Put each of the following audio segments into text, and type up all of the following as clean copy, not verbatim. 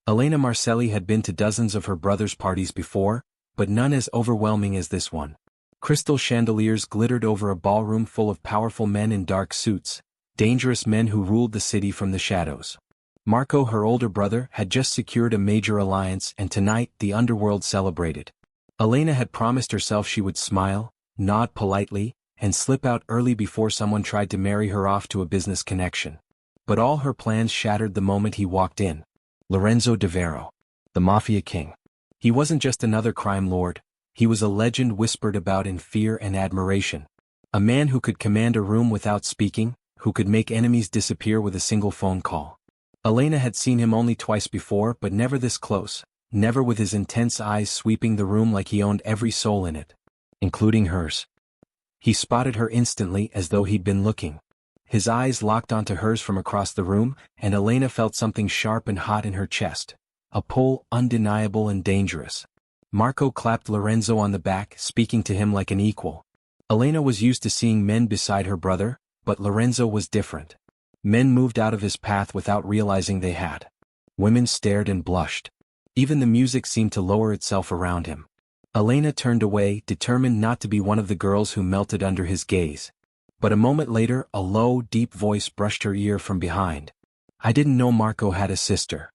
Elena Marcelli had been to dozens of her brother's parties before, but none as overwhelming as this one. Crystal chandeliers glittered over a ballroom full of powerful men in dark suits, dangerous men who ruled the city from the shadows. Marco, her older brother, had just secured a major alliance, and tonight the underworld celebrated. Elena had promised herself she would smile, nod politely, and slip out early before someone tried to marry her off to a business connection. But all her plans shattered the moment he walked in. Lorenzo De Vero, the Mafia king. He wasn't just another crime lord, he was a legend whispered about in fear and admiration. A man who could command a room without speaking, who could make enemies disappear with a single phone call. Elena had seen him only twice before, but never this close, never with his intense eyes sweeping the room like he owned every soul in it, including hers. He spotted her instantly as though he'd been looking. His eyes locked onto hers from across the room, and Elena felt something sharp and hot in her chest. A pull undeniable and dangerous. Marco clapped Lorenzo on the back, speaking to him like an equal. Elena was used to seeing men beside her brother, but Lorenzo was different. Men moved out of his path without realizing they had. Women stared and blushed. Even the music seemed to lower itself around him. Elena turned away, determined not to be one of the girls who melted under his gaze. But a moment later, a low, deep voice brushed her ear from behind. "I didn't know Marco had a sister."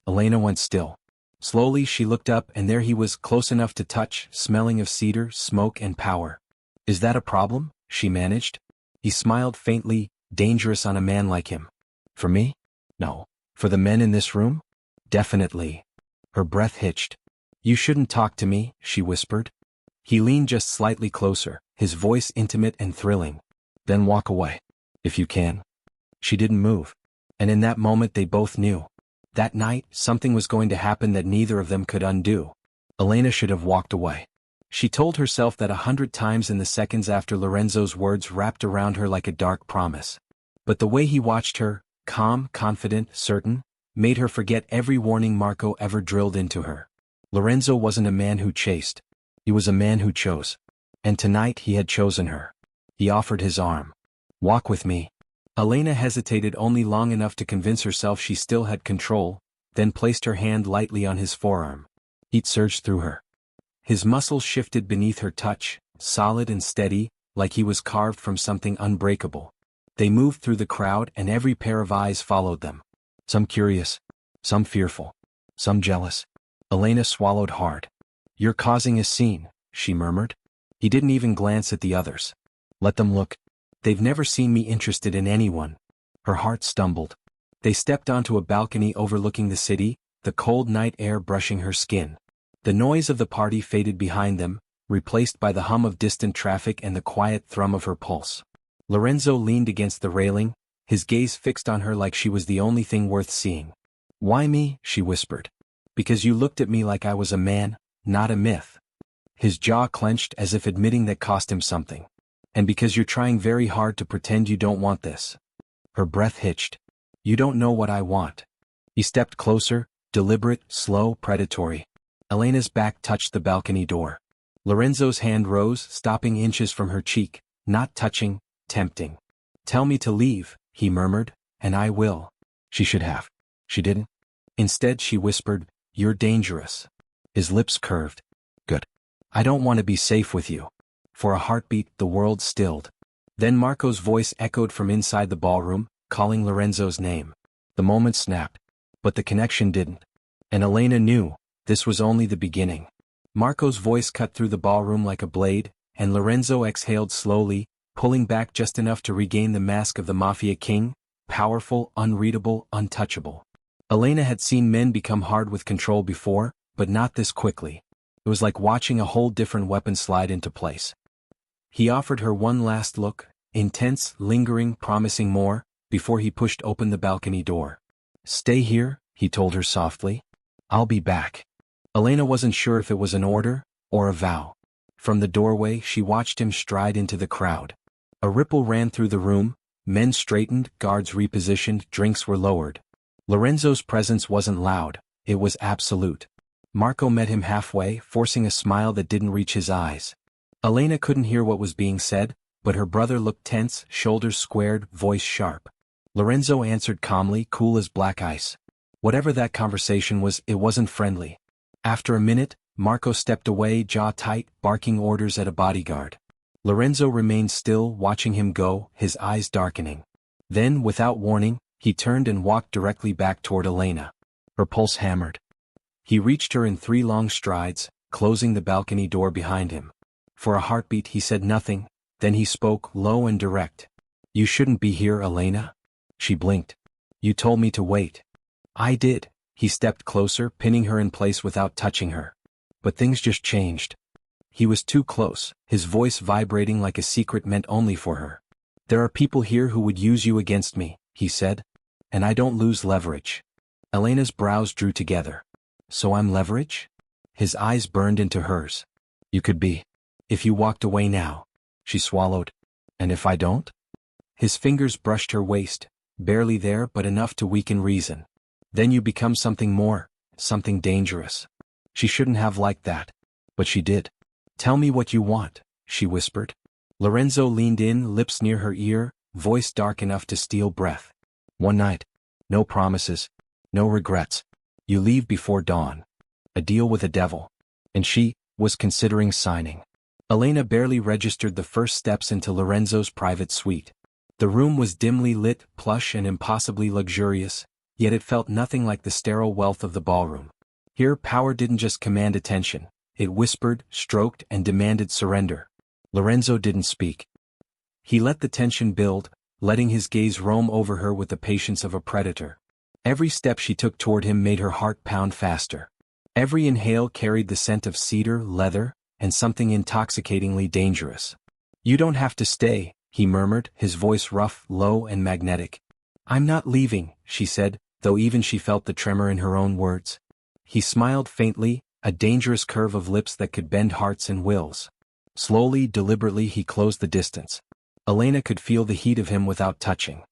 Elena went still. Slowly she looked up, and there he was, close enough to touch, smelling of cedar, smoke and power. "Is that a problem?" she managed. He smiled faintly, dangerous on a man like him. "For me? No. For the men in this room? Definitely." Her breath hitched. "You shouldn't talk to me," she whispered. He leaned just slightly closer, his voice intimate and thrilling. "Then walk away. If you can." She didn't move. And in that moment they both knew. That night, something was going to happen that neither of them could undo. Elena should have walked away. She told herself that 100 times in the seconds after Lorenzo's words wrapped around her like a dark promise. But the way he watched her, calm, confident, certain, made her forget every warning Marco ever drilled into her. Lorenzo wasn't a man who chased. He was a man who chose. And tonight he had chosen her. He offered his arm. "Walk with me." Elena hesitated only long enough to convince herself she still had control, then placed her hand lightly on his forearm. Heat surged through her. His muscles shifted beneath her touch, solid and steady, like he was carved from something unbreakable. They moved through the crowd, and every pair of eyes followed them. Some curious, some fearful, some jealous. Elena swallowed hard. "You're causing a scene," she murmured. He didn't even glance at the others. "Let them look. They've never seen me interested in anyone." Her heart stumbled. They stepped onto a balcony overlooking the city, the cold night air brushing her skin. The noise of the party faded behind them, replaced by the hum of distant traffic and the quiet thrum of her pulse. Lorenzo leaned against the railing, his gaze fixed on her like she was the only thing worth seeing. "Why me?" she whispered. "Because you looked at me like I was a man, not a myth." His jaw clenched as if admitting that cost him something. "And because you're trying very hard to pretend you don't want this." Her breath hitched. "You don't know what I want." He stepped closer, deliberate, slow, predatory. Elena's back touched the balcony door. Lorenzo's hand rose, stopping inches from her cheek, not touching, tempting. "Tell me to leave," he murmured, "and I will." She should have. She didn't. Instead she whispered, "You're dangerous." His lips curved. "Good. I don't want to be safe with you." For a heartbeat, the world stilled. Then Marco's voice echoed from inside the ballroom, calling Lorenzo's name. The moment snapped. But the connection didn't. And Elena knew, this was only the beginning. Marco's voice cut through the ballroom like a blade, and Lorenzo exhaled slowly, pulling back just enough to regain the mask of the Mafia king, powerful, unreadable, untouchable. Elena had seen men become hard with control before, but not this quickly. It was like watching a whole different weapon slide into place. He offered her one last look, intense, lingering, promising more, before he pushed open the balcony door. "Stay here," he told her softly. "I'll be back." Elena wasn't sure if it was an order, or a vow. From the doorway she watched him stride into the crowd. A ripple ran through the room, men straightened, guards repositioned, drinks were lowered. Lorenzo's presence wasn't loud, it was absolute. Marco met him halfway, forcing a smile that didn't reach his eyes. Elena couldn't hear what was being said, but her brother looked tense, shoulders squared, voice sharp. Lorenzo answered calmly, cool as black ice. Whatever that conversation was, it wasn't friendly. After a minute, Marco stepped away, jaw tight, barking orders at a bodyguard. Lorenzo remained still, watching him go, his eyes darkening. Then, without warning, he turned and walked directly back toward Elena. Her pulse hammered. He reached her in 3 long strides, closing the balcony door behind him. For a heartbeat he said nothing, then he spoke, low and direct. "You shouldn't be here, Elena." She blinked. "You told me to wait." "I did." He stepped closer, pinning her in place without touching her. "But things just changed." He was too close, his voice vibrating like a secret meant only for her. "There are people here who would use you against me," he said. "And I don't lose leverage." Elena's brows drew together. "So I'm leverage?" His eyes burned into hers. "You could be. If you walked away now." She swallowed. "And if I don't?" His fingers brushed her waist, barely there but enough to weaken reason. "Then you become something more, something dangerous." She shouldn't have liked that. But she did. "Tell me what you want," she whispered. Lorenzo leaned in, lips near her ear, voice dark enough to steal breath. "One night. No promises. No regrets. You leave before dawn. A deal with the devil." And she was considering signing. Elena barely registered the first steps into Lorenzo's private suite. The room was dimly lit, plush and impossibly luxurious, yet it felt nothing like the sterile wealth of the ballroom. Here power didn't just command attention, it whispered, stroked, and demanded surrender. Lorenzo didn't speak. He let the tension build, letting his gaze roam over her with the patience of a predator. Every step she took toward him made her heart pound faster. Every inhale carried the scent of cedar, leather, and something intoxicatingly dangerous. "You don't have to stay," he murmured, his voice rough, low, and magnetic. "I'm not leaving," she said, though even she felt the tremor in her own words. He smiled faintly, a dangerous curve of lips that could bend hearts and wills. Slowly, deliberately he closed the distance. Elena could feel the heat of him without touching.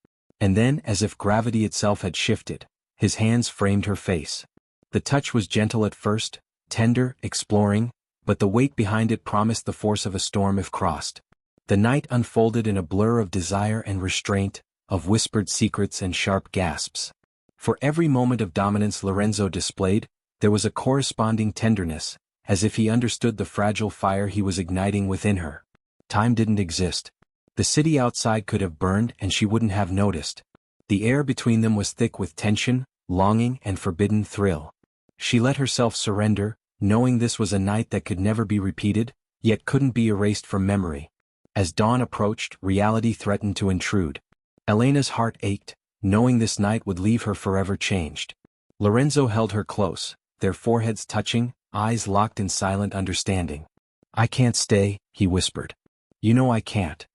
And then, as if gravity itself had shifted, his hands framed her face. The touch was gentle at first, tender, exploring, but the weight behind it promised the force of a storm if crossed. The night unfolded in a blur of desire and restraint, of whispered secrets and sharp gasps. For every moment of dominance Lorenzo displayed, there was a corresponding tenderness, as if he understood the fragile fire he was igniting within her. Time didn't exist. The city outside could have burned and she wouldn't have noticed. The air between them was thick with tension, longing, and forbidden thrill. She let herself surrender, knowing this was a night that could never be repeated, yet couldn't be erased from memory. As dawn approached, reality threatened to intrude. Elena's heart ached, knowing this night would leave her forever changed. Lorenzo held her close, their foreheads touching, eyes locked in silent understanding. "I can't stay," he whispered. "You know I can't."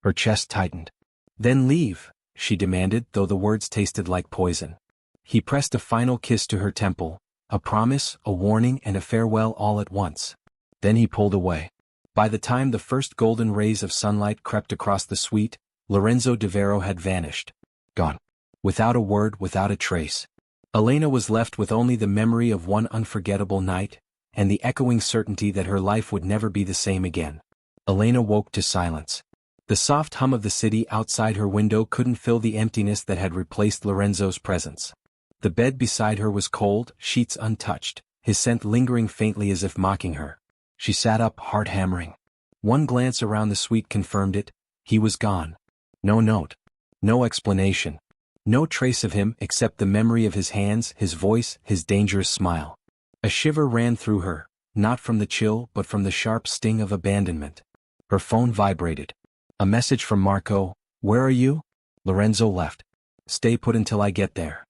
Her chest tightened. "Then leave," she demanded, though the words tasted like poison. He pressed a final kiss to her temple, a promise, a warning, and a farewell all at once. Then he pulled away. By the time the first golden rays of sunlight crept across the suite, Lorenzo de Vero had vanished. Gone. Without a word, without a trace. Elena was left with only the memory of one unforgettable night, and the echoing certainty that her life would never be the same again. Elena woke to silence. The soft hum of the city outside her window couldn't fill the emptiness that had replaced Lorenzo's presence. The bed beside her was cold, sheets untouched, his scent lingering faintly as if mocking her. She sat up, heart hammering. One glance around the suite confirmed it. He was gone. No note. No explanation. No trace of him except the memory of his hands, his voice, his dangerous smile. A shiver ran through her, not from the chill but from the sharp sting of abandonment. Her phone vibrated. A message from Marco. "Where are you?" Lorenzo left. "Stay put until I get there."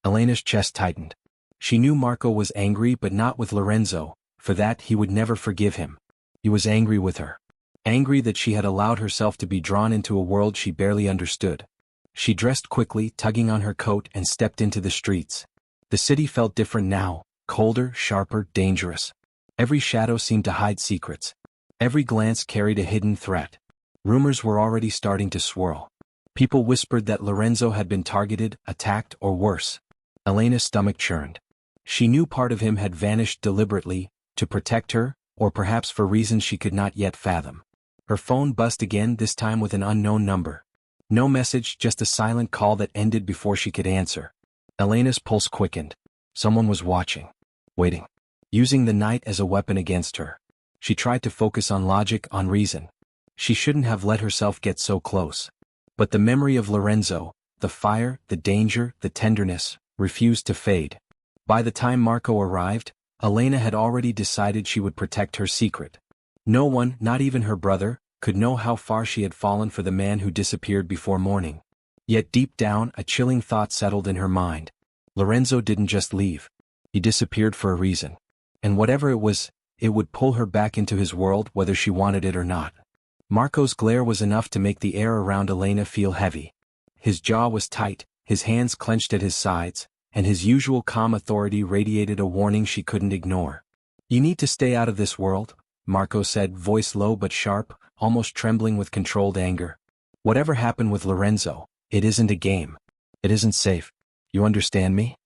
Elena's chest tightened. She knew Marco was angry but not with Lorenzo, for that he would never forgive him. He was angry with her. Angry that she had allowed herself to be drawn into a world she barely understood. She dressed quickly, tugging on her coat, and stepped into the streets. The city felt different now, colder, sharper, dangerous. Every shadow seemed to hide secrets. Every glance carried a hidden threat. Rumors were already starting to swirl. People whispered that Lorenzo had been targeted, attacked, or worse. Elena's stomach churned. She knew part of him had vanished deliberately, to protect her, or perhaps for reasons she could not yet fathom. Her phone buzzed again, this time with an unknown number. No message, just a silent call that ended before she could answer. Elena's pulse quickened. Someone was watching. Waiting. Using the night as a weapon against her. She tried to focus on logic, on reason. She shouldn't have let herself get so close. But the memory of Lorenzo, the fire, the danger, the tenderness, refused to fade. By the time Marco arrived, Elena had already decided she would protect her secret. No one, not even her brother, could know how far she had fallen for the man who disappeared before morning. Yet deep down, a chilling thought settled in her mind. Lorenzo didn't just leave. He disappeared for a reason. And whatever it was, it would pull her back into his world whether she wanted it or not. Marco's glare was enough to make the air around Elena feel heavy. His jaw was tight, his hands clenched at his sides, and his usual calm authority radiated a warning she couldn't ignore. "You need to stay out of this world," Marco said, voice low but sharp, almost trembling with controlled anger. "Whatever happened with Lorenzo, it isn't a game. It isn't safe. You understand me?"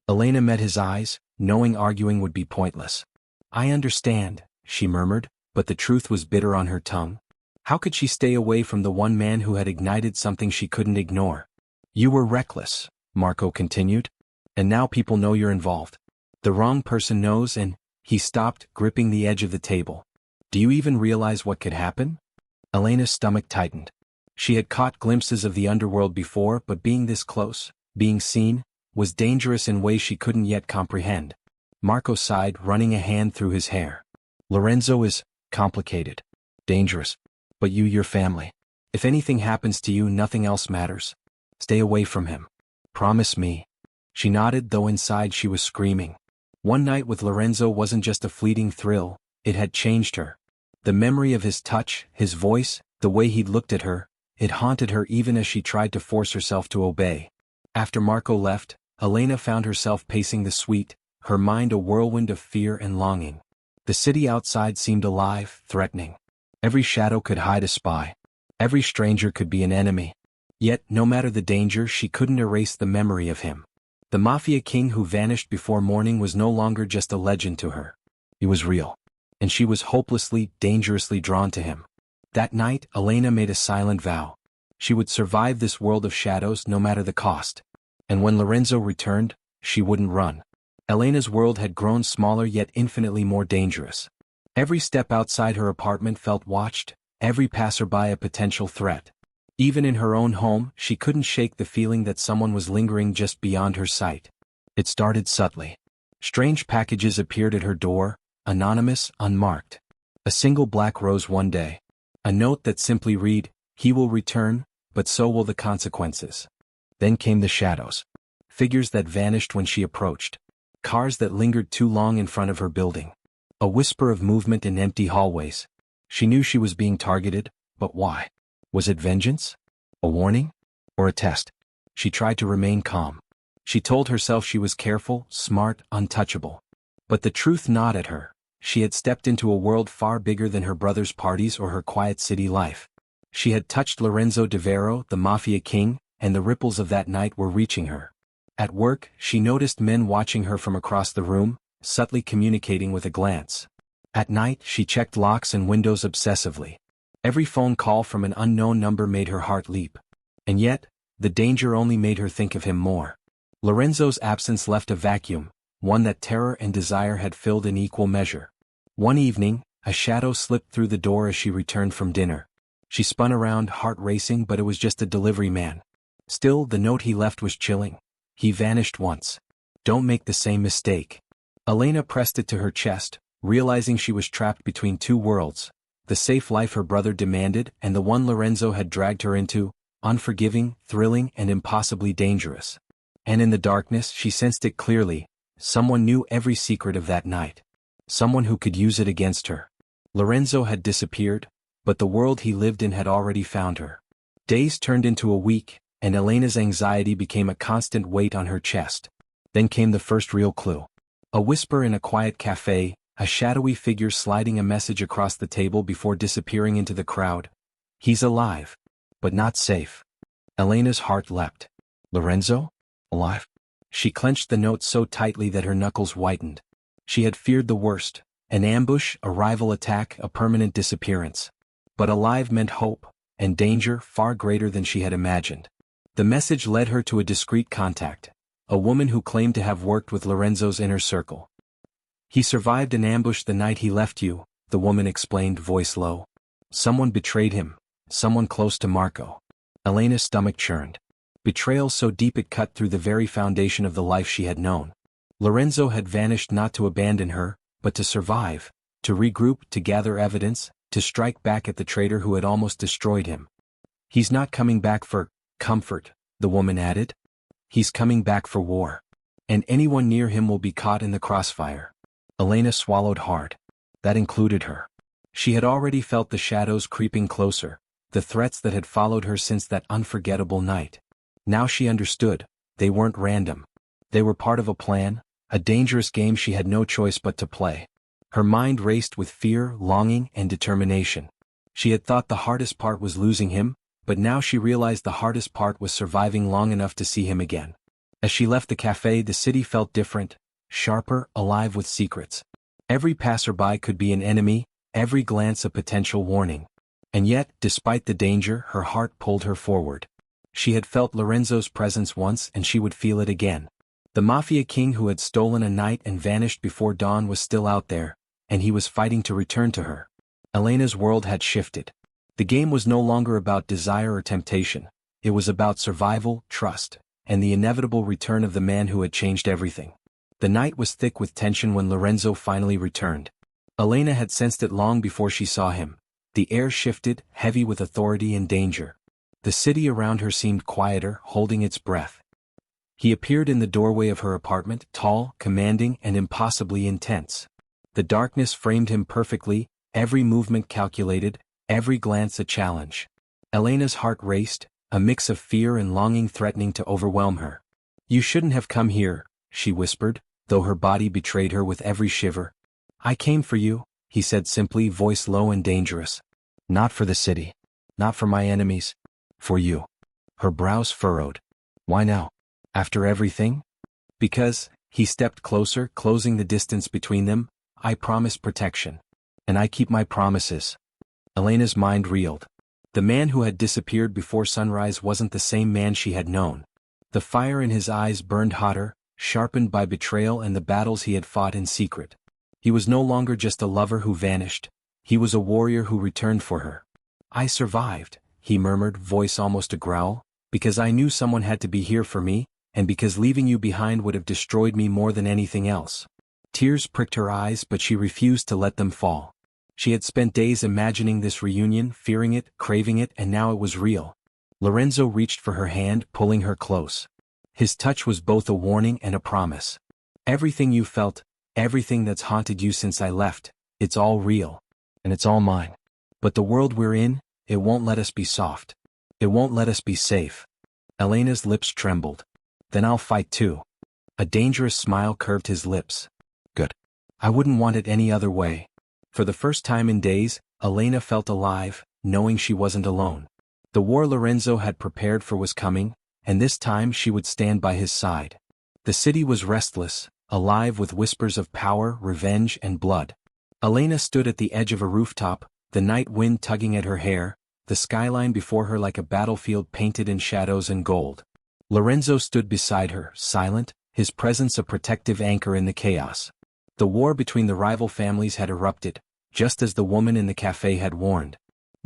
Elena met his eyes, knowing arguing would be pointless. "I understand," she murmured, but the truth was bitter on her tongue. How could she stay away from the one man who had ignited something she couldn't ignore? "You were reckless," Marco continued. "And now people know you're involved. The wrong person knows and—" He stopped, gripping the edge of the table. "Do you even realize what could happen?" Elena's stomach tightened. She had caught glimpses of the underworld before, but being this close, being seen, was dangerous in ways she couldn't yet comprehend. Marco sighed, running a hand through his hair. "Lorenzo is complicated. Dangerous. But your family. If anything happens to you, nothing else matters. Stay away from him. Promise me." She nodded, though inside she was screaming. One night with Lorenzo wasn't just a fleeting thrill, it had changed her. The memory of his touch, his voice, the way he'd looked at her, it haunted her even as she tried to force herself to obey. After Marco left, Elena found herself pacing the suite, her mind a whirlwind of fear and longing. The city outside seemed alive, threatening. Every shadow could hide a spy. Every stranger could be an enemy. Yet, no matter the danger, she couldn't erase the memory of him. The Mafia king who vanished before morning was no longer just a legend to her. He was real. And she was hopelessly, dangerously drawn to him. That night, Elena made a silent vow. She would survive this world of shadows no matter the cost. And when Lorenzo returned, she wouldn't run. Elena's world had grown smaller yet infinitely more dangerous. Every step outside her apartment felt watched, every passerby a potential threat. Even in her own home, she couldn't shake the feeling that someone was lingering just beyond her sight. It started subtly. Strange packages appeared at her door, anonymous, unmarked. A single black rose one day. A note that simply read, "He will return, but so will the consequences." Then came the shadows. Figures that vanished when she approached. Cars that lingered too long in front of her building. A whisper of movement in empty hallways. She knew she was being targeted, but why? Was it vengeance? A warning? Or a test? She tried to remain calm. She told herself she was careful, smart, untouchable. But the truth gnawed at her. She had stepped into a world far bigger than her brother's parties or her quiet city life. She had touched Lorenzo de Vero, the Mafia king, and the ripples of that night were reaching her. At work, she noticed men watching her from across the room, subtly communicating with a glance. At night, she checked locks and windows obsessively. Every phone call from an unknown number made her heart leap. And yet, the danger only made her think of him more. Lorenzo's absence left a vacuum, one that terror and desire had filled in equal measure. One evening, a shadow slipped through the door as she returned from dinner. She spun around, heart racing, but it was just a delivery man. Still, the note he left was chilling. He vanished once. Don't make the same mistake. Elena pressed it to her chest, realizing she was trapped between two worlds. The safe life her brother demanded and the one Lorenzo had dragged her into, unforgiving, thrilling, and impossibly dangerous. And in the darkness, she sensed it clearly. Someone knew every secret of that night. Someone who could use it against her. Lorenzo had disappeared, but the world he lived in had already found her. Days turned into a week, and Elena's anxiety became a constant weight on her chest. Then came the first real clue. A whisper in a quiet cafe, a shadowy figure sliding a message across the table before disappearing into the crowd. He's alive. But not safe. Elena's heart leapt. Lorenzo? Alive? She clenched the note so tightly that her knuckles whitened. She had feared the worst. An ambush, a rival attack, a permanent disappearance. But alive meant hope, and danger far greater than she had imagined. The message led her to a discreet contact. a woman who claimed to have worked with Lorenzo's inner circle. He survived an ambush the night he left you, the woman explained, voice low. Someone betrayed him, someone close to Marco. Elena's stomach churned. Betrayal so deep it cut through the very foundation of the life she had known. Lorenzo had vanished not to abandon her, but to survive, to regroup, to gather evidence, to strike back at the traitor who had almost destroyed him. He's not coming back for comfort, the woman added. He's coming back for war. And anyone near him will be caught in the crossfire. Elena swallowed hard. That included her. She had already felt the shadows creeping closer, the threats that had followed her since that unforgettable night. Now she understood, they weren't random. They were part of a plan, a dangerous game she had no choice but to play. Her mind raced with fear, longing, and determination. She had thought the hardest part was losing him, but now she realized the hardest part was surviving long enough to see him again. As she left the cafe, the city felt different, sharper, alive with secrets. Every passerby could be an enemy, every glance a potential warning. And yet, despite the danger, her heart pulled her forward. She had felt Lorenzo's presence once and she would feel it again. The Mafia king who had stolen a night and vanished before dawn was still out there, and he was fighting to return to her. Elena's world had shifted. The game was no longer about desire or temptation. It was about survival, trust, and the inevitable return of the man who had changed everything. The night was thick with tension when Lorenzo finally returned. Elena had sensed it long before she saw him. The air shifted, heavy with authority and danger. The city around her seemed quieter, holding its breath. He appeared in the doorway of her apartment, tall, commanding, and impossibly intense. The darkness framed him perfectly, every movement calculated, every glance a challenge. Elena's heart raced, a mix of fear and longing threatening to overwhelm her. "You shouldn't have come here," she whispered, though her body betrayed her with every shiver. "I came for you," he said simply, voice low and dangerous. "Not for the city. Not for my enemies. For you." Her brows furrowed. "Why now? After everything?" "Because," he stepped closer, closing the distance between them, "I promised protection. And I keep my promises." Elena's mind reeled. The man who had disappeared before sunrise wasn't the same man she had known. The fire in his eyes burned hotter, sharpened by betrayal and the battles he had fought in secret. He was no longer just a lover who vanished. He was a warrior who returned for her. "I survived," he murmured, voice almost a growl, "because I knew someone had to be here for me, and because leaving you behind would have destroyed me more than anything else." Tears pricked her eyes, but she refused to let them fall. She had spent days imagining this reunion, fearing it, craving it, and now it was real. Lorenzo reached for her hand, pulling her close. His touch was both a warning and a promise. "Everything you felt, everything that's haunted you since I left, it's all real. And it's all mine. But the world we're in, it won't let us be soft. It won't let us be safe." Elena's lips trembled. "Then I'll fight too." A dangerous smile curved his lips. "Good. I wouldn't want it any other way." For the first time in days, Elena felt alive, knowing she wasn't alone. The war Lorenzo had prepared for was coming, and this time she would stand by his side. The city was restless, alive with whispers of power, revenge, and blood. Elena stood at the edge of a rooftop, the night wind tugging at her hair, the skyline before her like a battlefield painted in shadows and gold. Lorenzo stood beside her, silent, his presence a protective anchor in the chaos. The war between the rival families had erupted, just as the woman in the cafe had warned.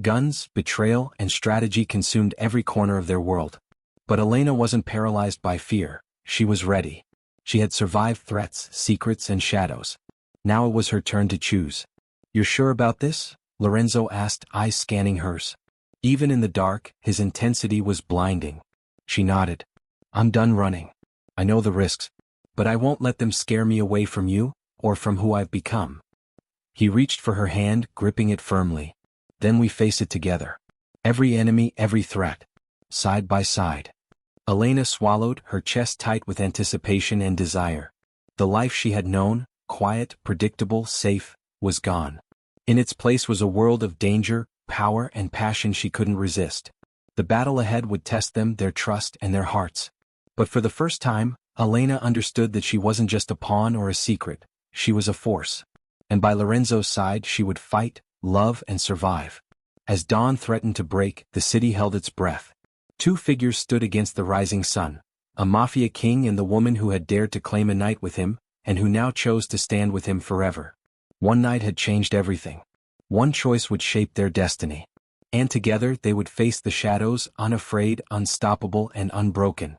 Guns, betrayal, and strategy consumed every corner of their world. But Elena wasn't paralyzed by fear. She was ready. She had survived threats, secrets, and shadows. Now it was her turn to choose. "You're sure about this?" Lorenzo asked, eyes scanning hers. Even in the dark, his intensity was blinding. She nodded. "I'm done running. I know the risks. But I won't let them scare me away from you, or from who I've become." He reached for her hand, gripping it firmly. "Then we face it together. Every enemy, every threat. Side by side." Elena swallowed, her chest tight with anticipation and desire. The life she had known, quiet, predictable, safe, was gone. In its place was a world of danger, power, and passion she couldn't resist. The battle ahead would test them, their trust, and their hearts. But for the first time, Elena understood that she wasn't just a pawn or a secret, she was a force. And by Lorenzo's side she would fight, love, and survive. As dawn threatened to break, the city held its breath. Two figures stood against the rising sun. A Mafia king and the woman who had dared to claim a night with him, and who now chose to stand with him forever. One night had changed everything. One choice would shape their destiny. And together they would face the shadows, unafraid, unstoppable, and unbroken.